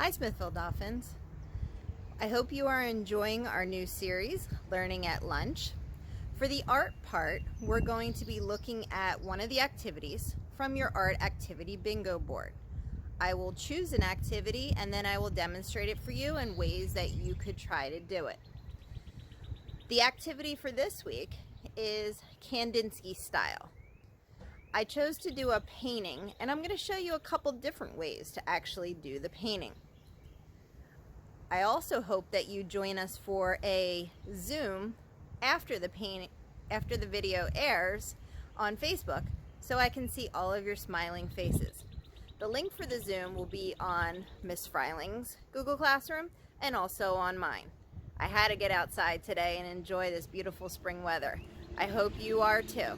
Hi Smithville Dolphins. I hope you are enjoying our new series, Learning at Lunch. For the art part, we're going to be looking at one of the activities from your art activity bingo board. I will choose an activity and then I will demonstrate it for you in ways that you could try to do it. The activity for this week is Kandinsky style. I chose to do a painting, and I'm going to show you a couple different ways to actually do the painting. I also hope that you join us for a Zoom after the video airs on Facebook, so I can see all of your smiling faces. The link for the Zoom will be on Miss Freiling's Google Classroom and also on mine. I had to get outside today and enjoy this beautiful spring weather. I hope you are too.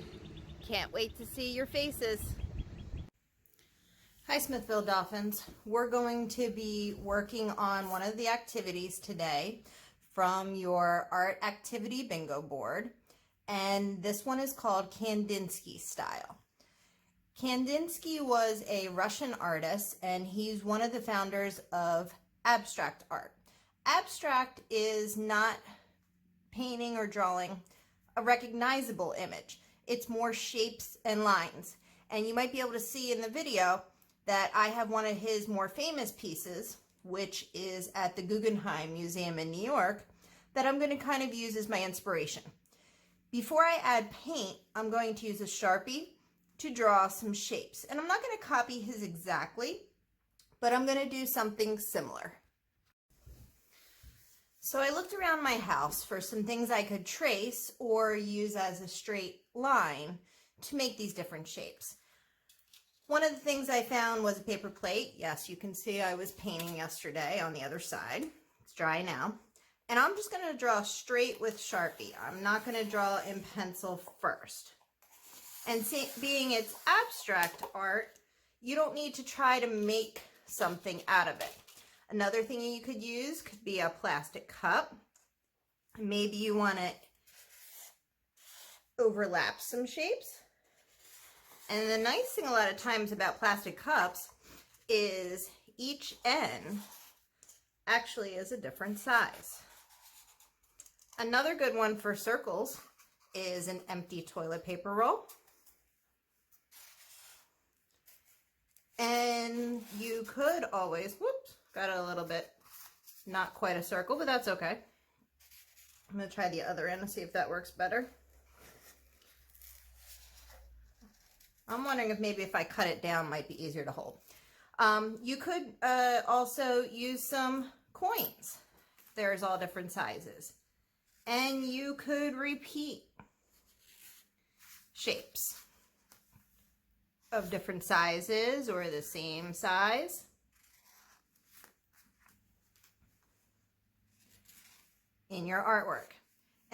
Can't wait to see your faces. Hi Smithville Dolphins. We're going to be working on one of the activities today from your art activity bingo board, and this one is called Kandinsky style. Kandinsky was a Russian artist, and he's one of the founders of abstract art. Abstract is not painting or drawing a recognizable image. It's more shapes and lines. And you might be able to see in the video that I have one of his more famous pieces, which is at the Guggenheim Museum in New York, that I'm going to kind of use as my inspiration. Before I add paint, I'm going to use a Sharpie to draw some shapes. And I'm not going to copy his exactly, but I'm going to do something similar. So I looked around my house for some things I could trace or use as a straight line to make these different shapes. One of the things I found was a paper plate. Yes, you can see I was painting yesterday on the other side. It's dry now. And I'm just going to draw straight with Sharpie. I'm not going to draw in pencil first. And being it's abstract art, you don't need to try to make something out of it. Another thing you could use could be a plastic cup. Maybe you want to overlap some shapes. And the nice thing a lot of times about plastic cups is each end actually is a different size. Another good one for circles is an empty toilet paper roll. And you could always, whoops, got a little bit, not quite a circle, but that's okay. I'm going to try the other end and see if that works better. I'm wondering if maybe if I cut it down, it might be easier to hold. You could also use some coins. There's all different sizes. And you could repeat shapes of different sizes or the same size. In your artwork.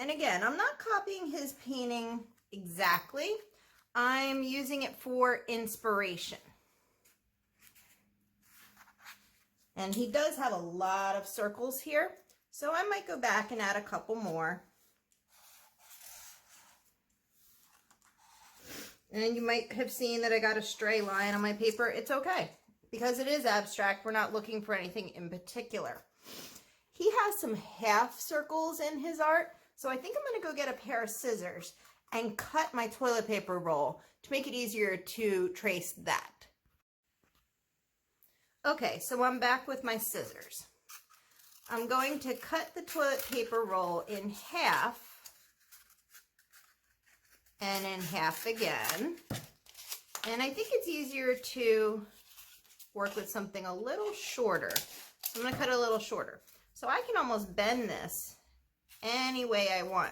And again, I'm not copying his painting exactly. I'm using it for inspiration. And he does have a lot of circles here, so I might go back and add a couple more. And you might have seen that I got a stray line on my paper. It's okay, because it is abstract. We're not looking for anything in particular. He has some half circles in his art, so I think I'm going to go get a pair of scissors and cut my toilet paper roll to make it easier to trace that. Okay, so I'm back with my scissors. I'm going to cut the toilet paper roll in half and in half again. And I think it's easier to work with something a little shorter. So I'm going to cut it a little shorter. So I can almost bend this any way I want.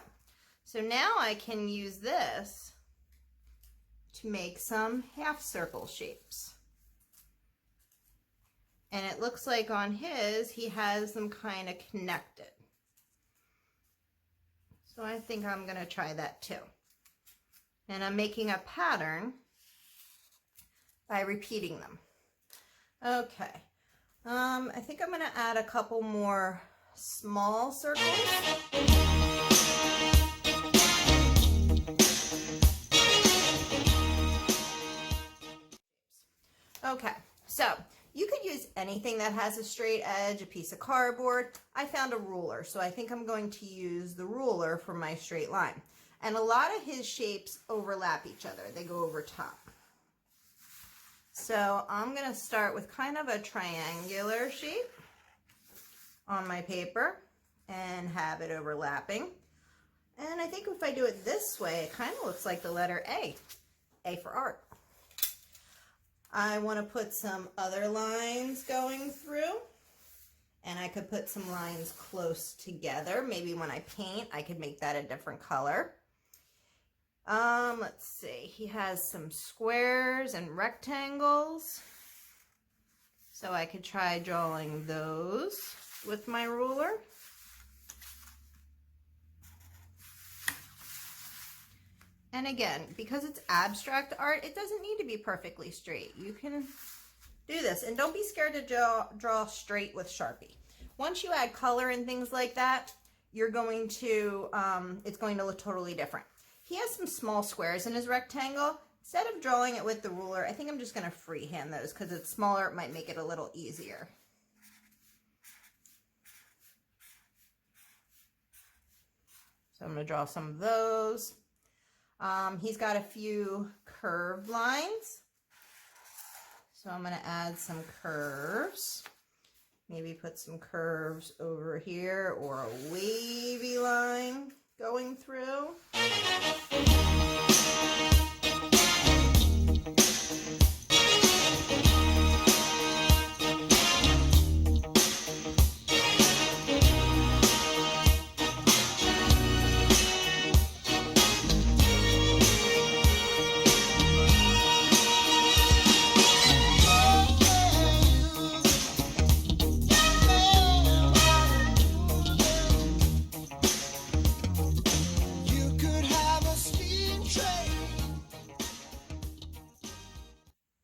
So now I can use this to make some half circle shapes. And it looks like on his, he has them kind of connected. So I think I'm going to try that too. And I'm making a pattern by repeating them. Okay. I think I'm going to add a couple more small circles. Okay, so You could use anything that has a straight edge, a piece of cardboard. I found a ruler, so I think I'm going to use the ruler for my straight line. And a lot of his shapes overlap each other. They go over top. So I'm going to start with kind of a triangular shape on my paper and have it overlapping. And I think if I do it this way, it kind of looks like the letter A. A for art. I want to put some other lines going through, and I could put some lines close together. Maybe when I paint, I could make that a different color. Let's see, he has some squares and rectangles, so I could try drawing those with my ruler. And again, because it's abstract art, it doesn't need to be perfectly straight. You can do this. And don't be scared to draw straight with Sharpie. Once you add color and things like that, you're going to, it's going to look totally different. He has some small squares in his rectangle. Instead of drawing it with the ruler, I think I'm just going to freehand those because it's smaller. It might make it a little easier. So I'm going to draw some of those. He's got a few curved lines, so I'm going to add some curves. Maybe put some curves over here or a wavy line going through.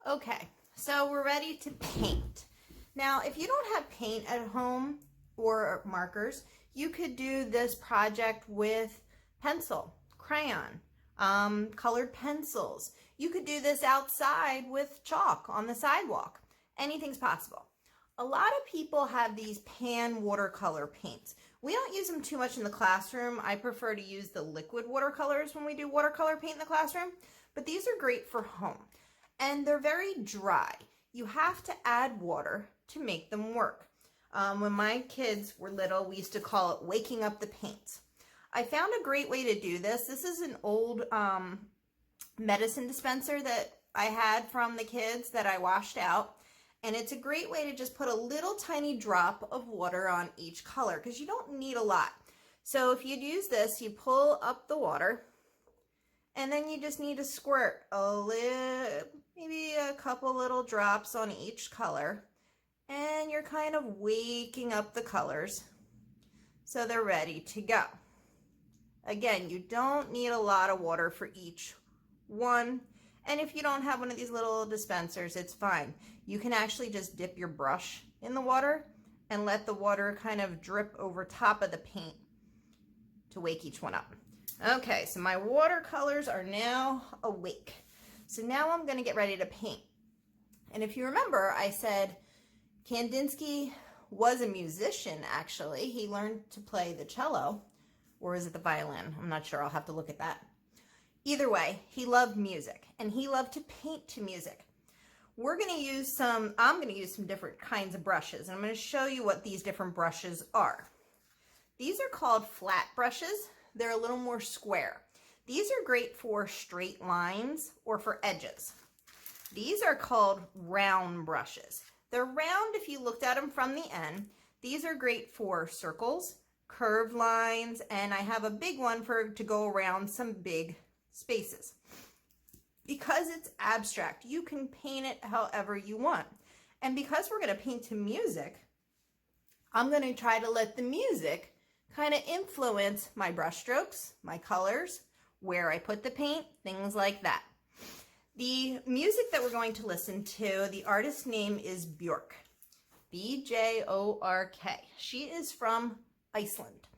Okay, so we're ready to paint. Now, if you don't have paint at home or markers, you could do this project with pencil, crayon, colored pencils. You could do this outside with chalk on the sidewalk. Anything's possible. A lot of people have these pan watercolor paints. We don't use them too much in the classroom. I prefer to use the liquid watercolors when we do watercolor paint in the classroom, but these are great for home. And they're very dry. You have to add water to make them work. When my kids were little, we used to call it waking up the paints. I found a great way to do this. This is an old medicine dispenser that I had from the kids that I washed out. And it's a great way to just put a little tiny drop of water on each color because you don't need a lot. So if you'd use this, you pull up the water and then you just need to squirt maybe a couple little drops on each color. And you're kind of waking up the colors so they're ready to go. Again, you don't need a lot of water for each one. And if you don't have one of these little dispensers, it's fine. You can actually just dip your brush in the water and let the water kind of drip over top of the paint to wake each one up. Okay, so my watercolors are now awake. So now I'm going to get ready to paint. And if you remember, I said Kandinsky was a musician, actually. He learned to play the cello, or is it the violin? I'm not sure. I'll have to look at that. Either way, he loved music, and he loved to paint to music. I'm going to use some different kinds of brushes, and I'm going to show you what these different brushes are. These are called flat brushes. They're a little more square. These are great for straight lines or for edges. These are called round brushes. They're round if you looked at them from the end. These are great for circles, curved lines, and I have a big one to go around some big spaces. Because it's abstract, you can paint it however you want. And because we're going to paint to music, I'm going to try to let the music kind of influence my brush strokes, my colors, where I put the paint, things like that. The music that we're going to listen to, the artist's name is Bjork, B-J-O-R-K. She is from Iceland,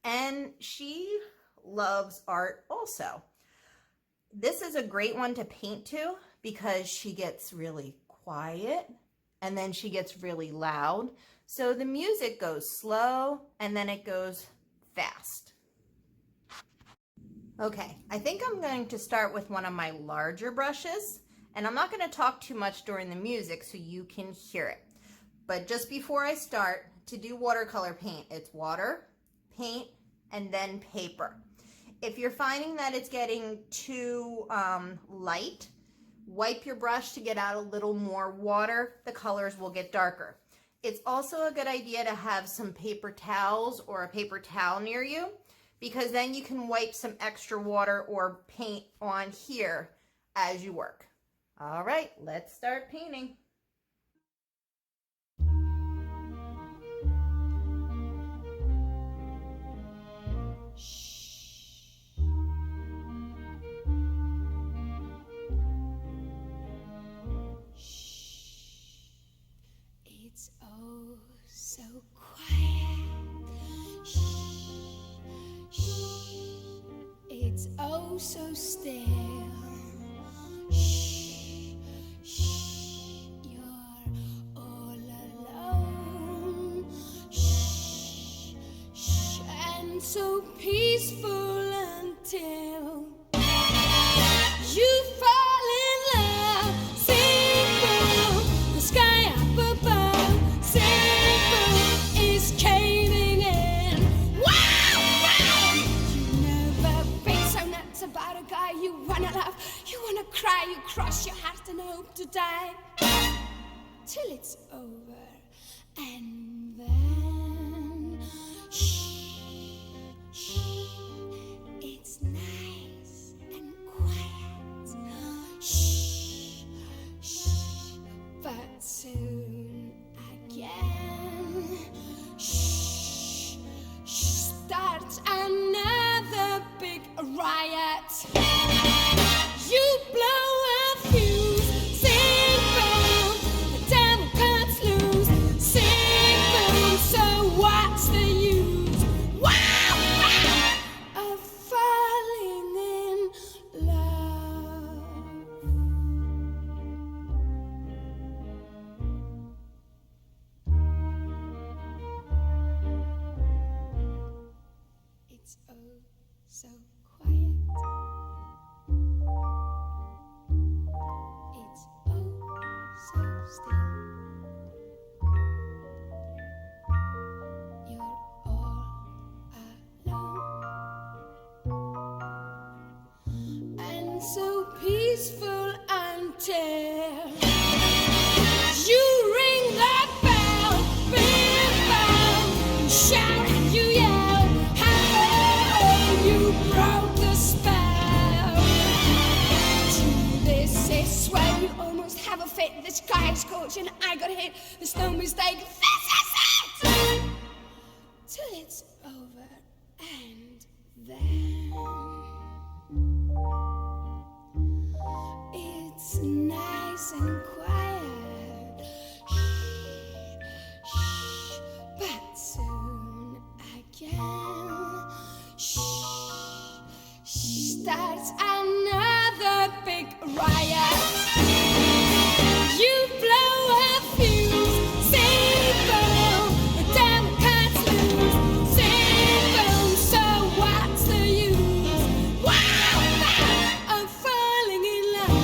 and she loves art also. This is a great one to paint to because she gets really quiet and then she gets really loud. So the music goes slow and then it goes fast. Okay, I think I'm going to start with one of my larger brushes, and I'm not going to talk too much during the music so you can hear it. But just before I start, to do watercolor paint, it's water, paint, and then paper. If you're finding that it's getting too light, wipe your brush to get out a little more water. The colors will get darker. It's also a good idea to have some paper towels or a paper towel near you, because then you can wipe some extra water or paint on here as you work. All right, let's start painting. It's oh so quiet. Shh, shh. It's oh so still. Shh, shh. You're all alone. Shh, shh. And so peaceful until you fall in love. Sing boom, the sky up above. Sing boom is caving in. Wow, wow. You never been so nuts about a guy you wanna love. You wanna cry, you cross your heart and hope to die till it's over. And then shh, shh. It's nice and quiet. Shh, shh. But soon again, shh, shh. Starts another big riot. You blow a fuse. Sing boom, the devil cuts loose. Sing boom, so what's the use? Wow, wow, of falling in love. It's oh so quiet. It's oh so still. You're all alone. And so peaceful until you ring that bell, big bell, you shout and you yell, how you broke the spell. To this is where you almost have a fit. The sky's scorching, I got hit. There's no mistake. This is it. Till it's over, and then it's nice and quiet. Shh, shh. But soon again, shh, shh. Starts another big riot. You blow a fuse. Sing boom, the devil cuts loose. Sing boom, so what's the use? Wow, wow, of falling in love.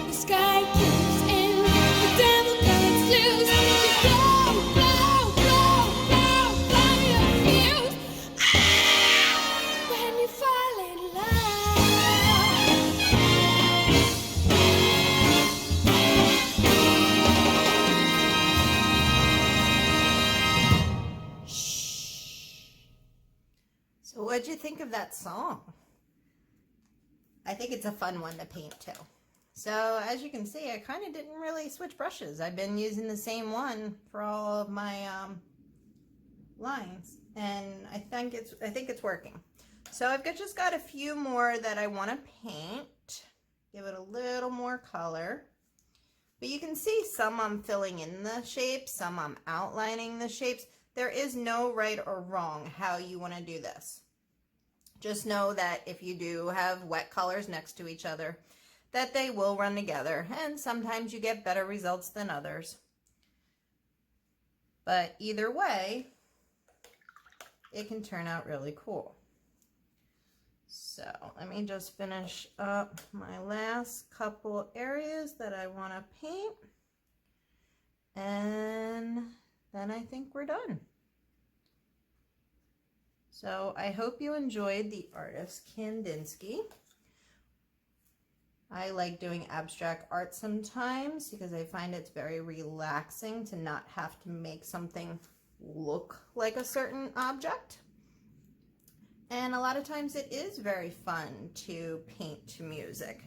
The sky gives in, the devil cuts loose. You blow, blow, blow, blow, blow your fuse. Ah, when you fall in love. So what'd you think of that song? I think it's a fun one to paint too. So as you can see, I kind of didn't really switch brushes. I've been using the same one for all of my lines, and I think it's working. So I've just got a few more that I want to paint, give it a little more color. But you can see some I'm filling in the shapes, some I'm outlining the shapes. There is no right or wrong how you want to do this. Just know that if you do have wet colors next to each other, that they will run together, and sometimes you get better results than others. But either way, it can turn out really cool. So let me just finish up my last couple areas that I want to paint, and then I think we're done. So I hope you enjoyed the artist Kandinsky. I like doing abstract art sometimes because I find it's very relaxing to not have to make something look like a certain object. And a lot of times it is very fun to paint to music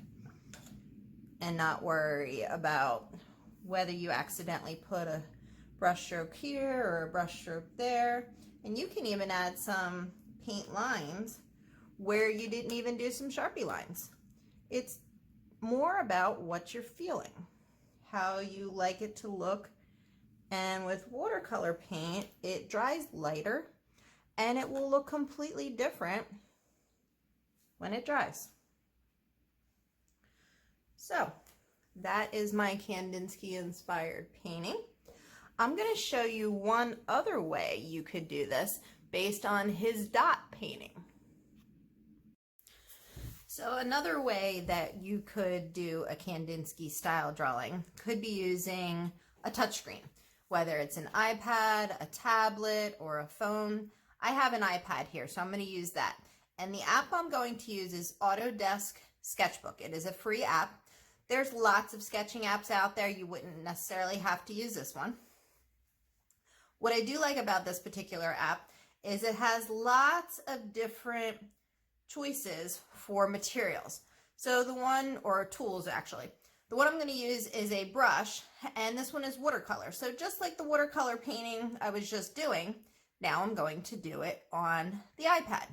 and not worry about whether you accidentally put a brush stroke here or a brush stroke there. And you can even add some paint lines where you didn't even do some Sharpie lines. It's more about what you're feeling, how you like it to look. And with watercolor paint, it dries lighter and it will look completely different when it dries. So that is my Kandinsky inspired painting. I'm going to show you one other way you could do this based on his dot painting. So another way that you could do a Kandinsky style drawing could be using a touchscreen, whether it's an iPad, a tablet, or a phone. I have an iPad here, so I'm going to use that. And the app I'm going to use is Autodesk Sketchbook. It is a free app. There's lots of sketching apps out there. You wouldn't necessarily have to use this one. What I do like about this particular app is it has lots of different choices for materials. So the one, or tools actually, the one I'm going to use is a brush, and this one is watercolor. So just like the watercolor painting I was just doing, now I'm going to do it on the iPad.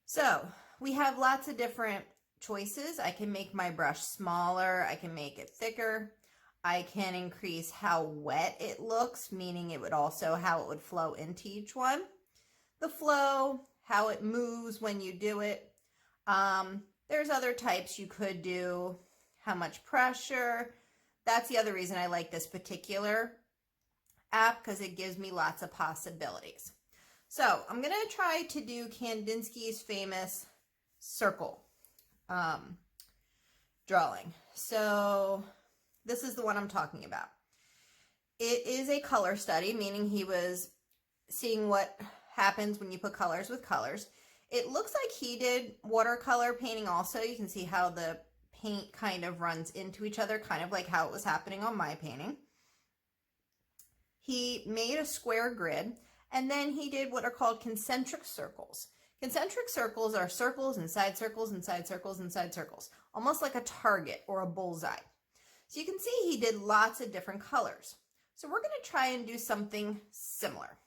So we have lots of different choices. I can make my brush smaller, I can make it thicker, I can increase how wet it looks, meaning it would also how it would flow into each one. The flow, how it moves when you do it. There's other types you could do, how much pressure. That's the other reason I like this particular app, because it gives me lots of possibilities. So I'm going to try to do Kandinsky's famous circle drawing. So this is the one I'm talking about. It is a color study, meaning he was seeing what happens when you put colors with colors. It looks like he did watercolor painting also. You can see how the paint kind of runs into each other, kind of like how it was happening on my painting. He made a square grid, and then he did what are called concentric circles. Concentric circles are circles inside circles inside circles inside circles, almost like a target or a bullseye. So you can see he did lots of different colors. So we're going to try and do something similar.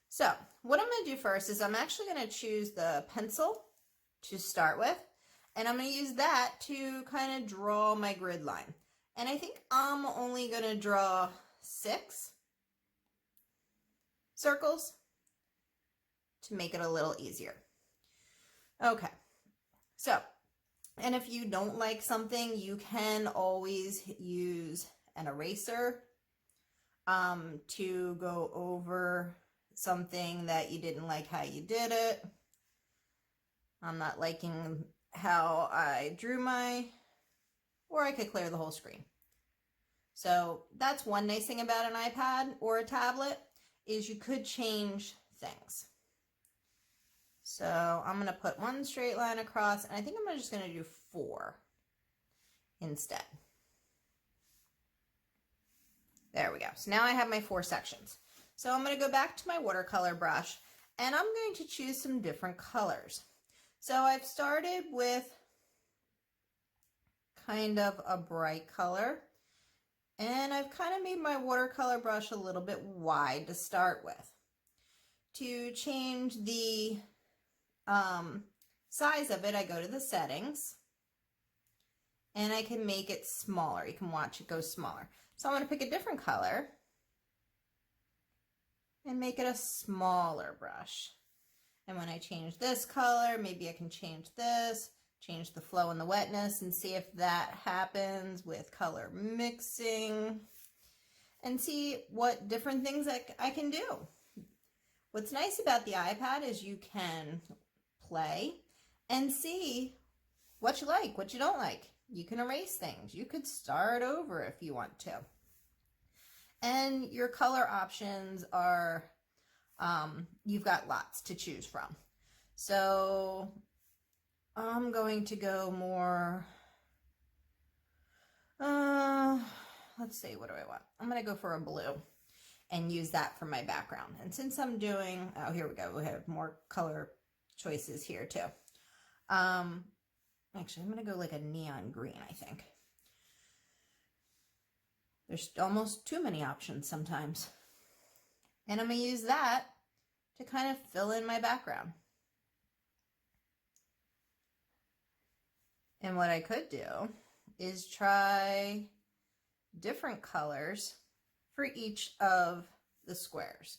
So what I'm going to do first is I'm actually going to choose the pencil to start with, and I'm going to use that to kind of draw my grid line. And I think I'm only going to draw 6 circles to make it a little easier. Okay, so, and if you don't like something, you can always use an eraser to go over something that you didn't like how you did it. I'm not liking how I drew or I could clear the whole screen. So that's one nice thing about an iPad or a tablet, is you could change things. So I'm going to put one straight line across, and I think I'm just going to do 4 instead. There we go. So now I have my 4 sections. So I'm going to go back to my watercolor brush, and I'm going to choose some different colors. So I've started with kind of a bright color, and I've kind of made my watercolor brush a little bit wide to start with. To change the size of it, I go to the settings, and I can make it smaller. You can watch it go smaller. So I'm going to pick a different color and make it a smaller brush. And when I change this color, maybe I can change this, change the flow and the wetness, and see if that happens with color mixing, and see what different things I can do. What's nice about the iPad is you can play and see what you like, what you don't like. You can erase things. You could start over if you want to. And your color options are, you've got lots to choose from. So I'm going to go more, let's see, what do I want? I'm going to go for a blue and use that for my background. And since I'm doing, oh, here we go. We have more color choices here too. Actually, I'm going to go like a neon green, I think. There's almost too many options sometimes. And I'm going to use that to kind of fill in my background. And what I could do is try different colors for each of the squares.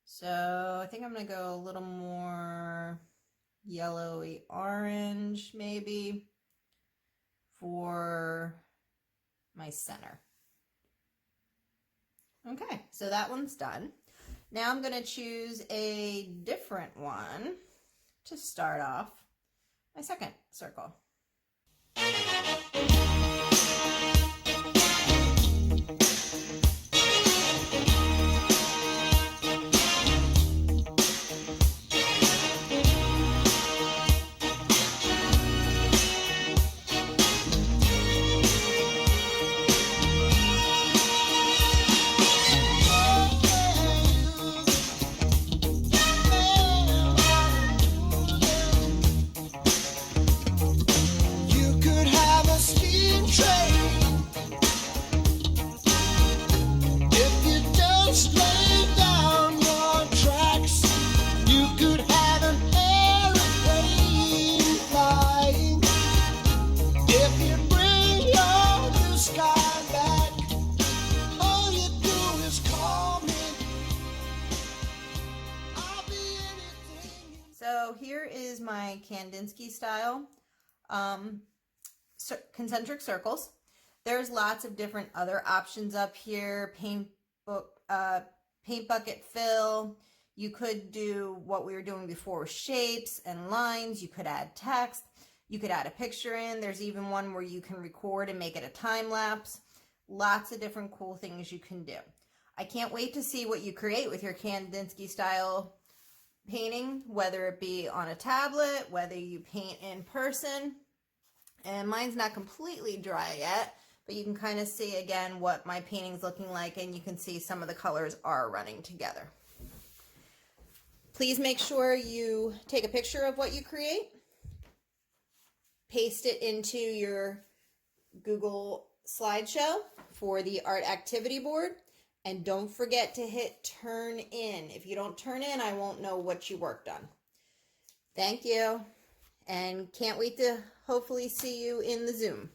So I think I'm going to go a little more yellowy orange maybe for my center. Okay, so that one's done. Now I'm going to choose a different one to start off my second circle. So here is my Kandinsky style concentric circles. There's lots of different other options up here. Paint bucket fill. You could do what we were doing before, shapes and lines. You could add text. You could add a picture in. There's even one where you can record and make it a time lapse. Lots of different cool things you can do. I can't wait to see what you create with your Kandinsky style painting, whether it be on a tablet, whether you paint in person. And mine's not completely dry yet, but you can kind of see again what my painting's looking like, and you can see some of the colors are running together. Please make sure you take a picture of what you create, paste it into your Google slideshow for the art activity board, and don't forget to hit turn in. If you don't turn in, I won't know what you worked on. Thank you, and can't wait to hopefully see you in the Zoom.